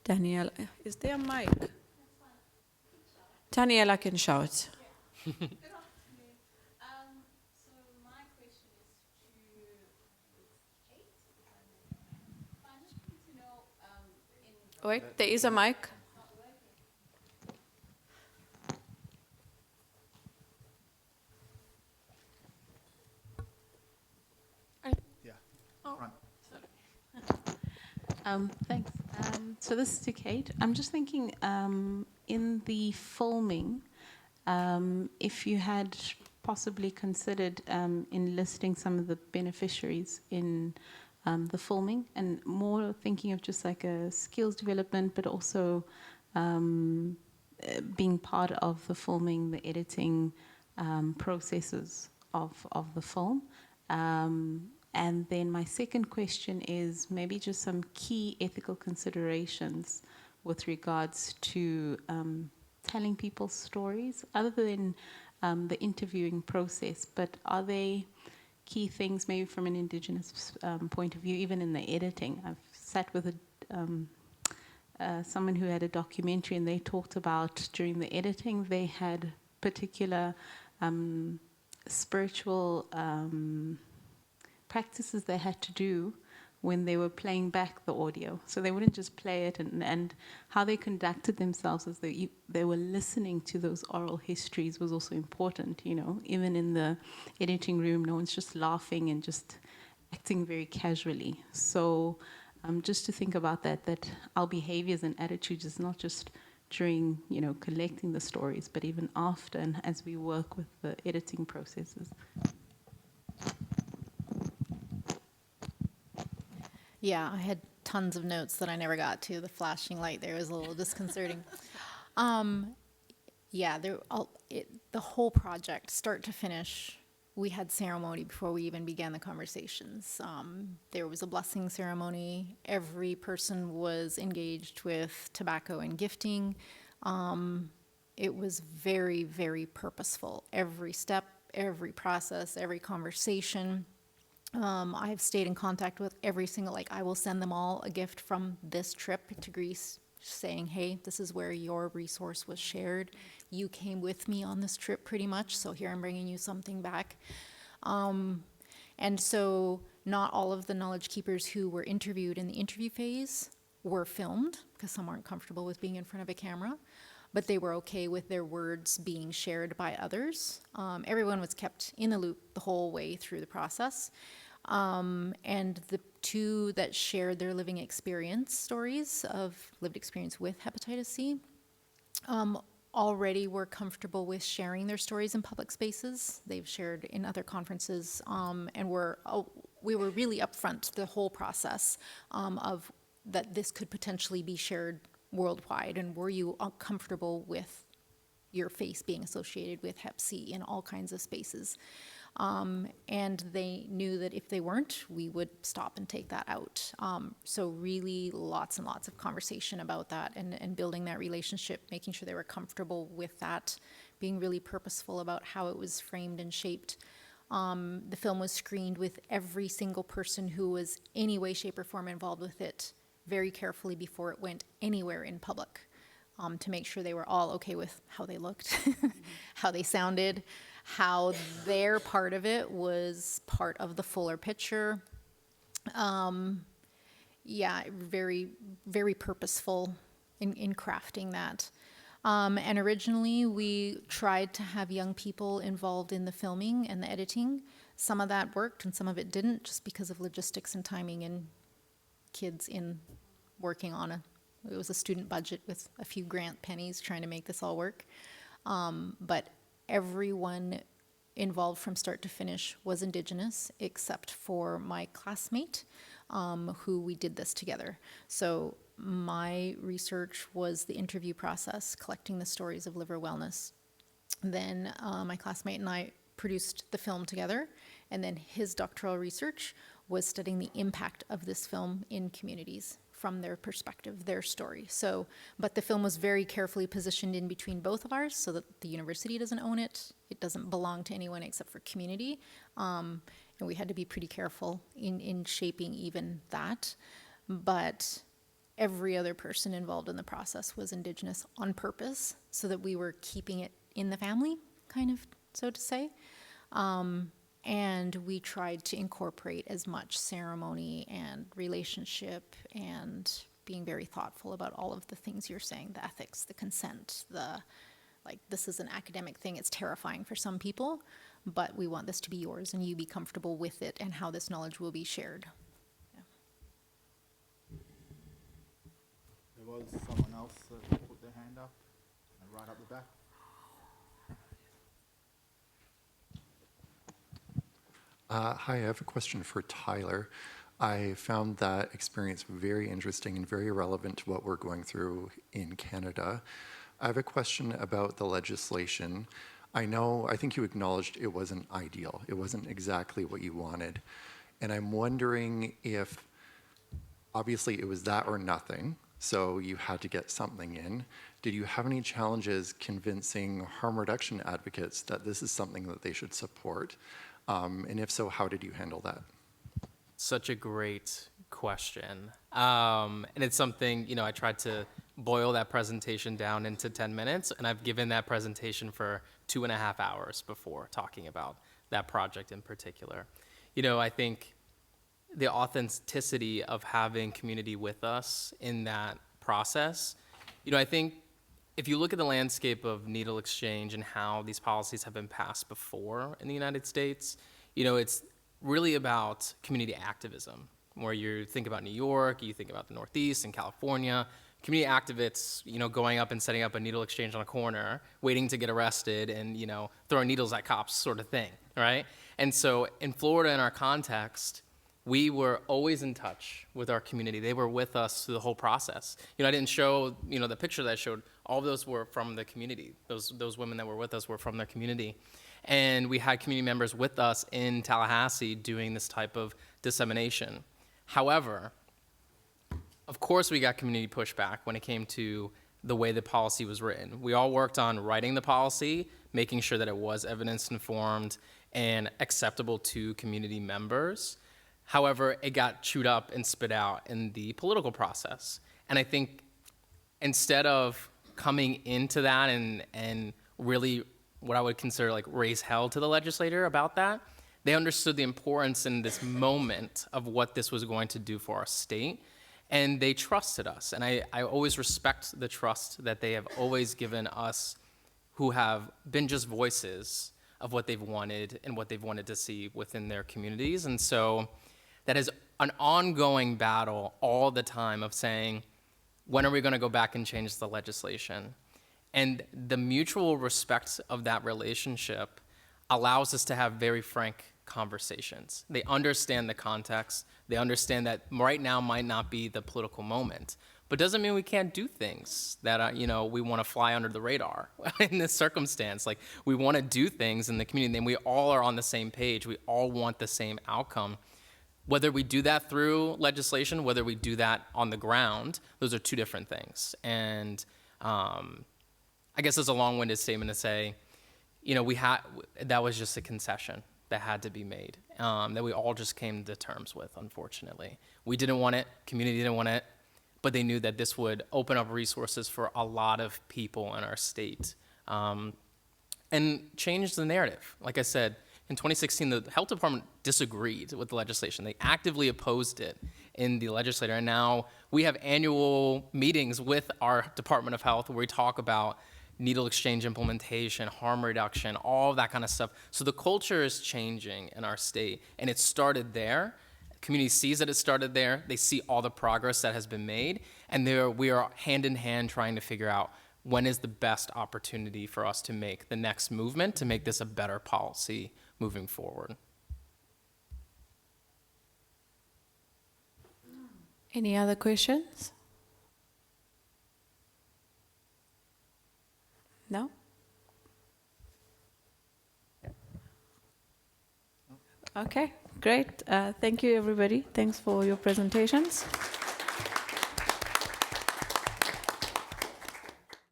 Daniela, is there a mic? Daniela can shout. Good afternoon. So my question is to Kate. I'm just wanting to know in Wait, there is a mic. Yeah. Front. Thanks. So this is to Kate. I'm just thinking, in the filming, if you had possibly considered enlisting some of the beneficiaries in the filming, and more thinking of just like a skills development, but also being part of the filming, the editing processes of the film. And then my second question is maybe just some key ethical considerations with regards to telling people's stories, other than the interviewing process. But are they key things, maybe from an Indigenous point of view, even in the editing? I've sat with someone who had a documentary, and they talked about during the editing they had particular spiritual practices they had to do when they were playing back the audio. So they wouldn't just play it, and how they conducted themselves as they were listening to those oral histories was also important, you know. Even in the editing room, no one's just laughing and just acting very casually. So just to think about that our behaviors and attitudes is not just during, you know, collecting the stories, but even after and as we work with the editing processes. Yeah, I had tons of notes that I never got to. The flashing light there was a little disconcerting. Yeah, the whole project, start to finish, we had ceremony before we even began the conversations. There was a blessing ceremony. Every person was engaged with tobacco and gifting. It was very, very purposeful. Every step, every process, every conversation. I've stayed in contact with every single, like, I will send them all a gift from this trip to Greece saying, hey, this is where your resource was shared. You came with me on this trip pretty much, so here I'm bringing you something back. And so not all of the knowledge keepers who were interviewed in the interview phase were filmed, because some aren't comfortable with being in front of a camera, but they were okay with their words being shared by others. Everyone was kept in the loop the whole way through the process. And the two that shared their living experience stories of lived experience with hepatitis C already were comfortable with sharing their stories in public spaces. They've shared in other conferences, and we were really upfront the whole process of that this could potentially be shared worldwide, and were you comfortable with your face being associated with Hep C in all kinds of spaces? And they knew that if they weren't, we would stop and take that out. So really lots and lots of conversation about that, and building that relationship, making sure they were comfortable with that, being really purposeful about how it was framed and shaped. The film was screened with every single person who was any way, shape, or form involved with it very carefully before it went anywhere in public, to make sure they were all okay with how they looked, how they sounded, how their part of it was part of the fuller picture. Yeah, very, very purposeful in crafting that. And originally we tried to have young people involved in the filming and the editing. Some of that worked and some of it didn't, just because of logistics and timing and kids in working on it was a student budget with a few grant pennies trying to make this all work. But everyone involved from start to finish was Indigenous, except for my classmate, who we did this together. So my research was the interview process, collecting the stories of liver wellness. Then my classmate and I produced the film together, and then his doctoral research was studying the impact of this film in communities from their perspective, their story. So, but the film was very carefully positioned in between both of ours so that the university doesn't own it. It doesn't belong to anyone except for community. And we had to be pretty careful in shaping even that. But every other person involved in the process was Indigenous on purpose, so that we were keeping it in the family, kind of, so to say. And we tried to incorporate as much ceremony and relationship and being very thoughtful about all of the things you're saying, the ethics, the consent, this is an academic thing, it's terrifying for some people, but we want this to be yours and you be comfortable with it and how this knowledge will be shared. There was someone else that put their hand up, right up the back. Hi, I have a question for Tyler. I found that experience very interesting and very relevant to what we're going through in Canada. I have a question about the legislation. I think you acknowledged it wasn't ideal. It wasn't exactly what you wanted. And I'm wondering if, obviously it was that or nothing, so you had to get something in. Did you have any challenges convincing harm reduction advocates that this is something that they should support? And if so, how did you handle that? Such a great question. And it's something, I tried to boil that presentation down into 10 minutes, and I've given that presentation for 2.5 hours before talking about that project in particular. I think the authenticity of having community with us in that process, I think if you look at the landscape of needle exchange and how these policies have been passed before in the United States, it's really about community activism, where you think about New York, you think about the Northeast and California, community activists, going up and setting up a needle exchange on a corner, waiting to get arrested and, throwing needles at cops sort of thing, right? And so in Florida, in our context, we were always in touch with our community. They were with us through the whole process. I didn't show, the picture that I showed, all of those were from the community. Those women that were with us were from their community. And we had community members with us in Tallahassee doing this type of dissemination. However, of course we got community pushback when it came to the way the policy was written. We all worked on writing the policy, making sure that it was evidence-informed and acceptable to community members. However, it got chewed up and spit out in the political process. And I think instead of coming into that and really what I would consider like raise hell to the legislator about that, they understood the importance in this moment of what this was going to do for our state, and they trusted us. And I always respect the trust that they have always given us who have been just voices of what they've wanted and what they've wanted to see within their communities. And so that is an ongoing battle all the time of saying, when are we going to go back and change the legislation? And the mutual respect of that relationship allows us to have very frank conversations. They understand the context. They understand that right now might not be the political moment, but doesn't mean we can't do things that, we want to fly under the radar in this circumstance. Like, we want to do things in the community, and we all are on the same page. We all want the same outcome. Whether we do that through legislation, whether we do that on the ground, those are two different things. And I guess it's a long-winded statement to say, that was just a concession that had to be made, that we all just came to terms with, unfortunately. We didn't want it, community didn't want it, but they knew that this would open up resources for a lot of people in our state and change the narrative. Like I said, in 2016, the health department disagreed with the legislation. They actively opposed it in the legislature. And now we have annual meetings with our Department of Health where we talk about needle exchange implementation, harm reduction, all of that kind of stuff. So the culture is changing in our state, and it started there. The community sees that it started there. They see all the progress that has been made, and we are hand in hand trying to figure out when is the best opportunity for us to make the next movement to make this a better policy moving forward. Any other questions? No? Okay, great. Thank you, everybody. Thanks for your presentations.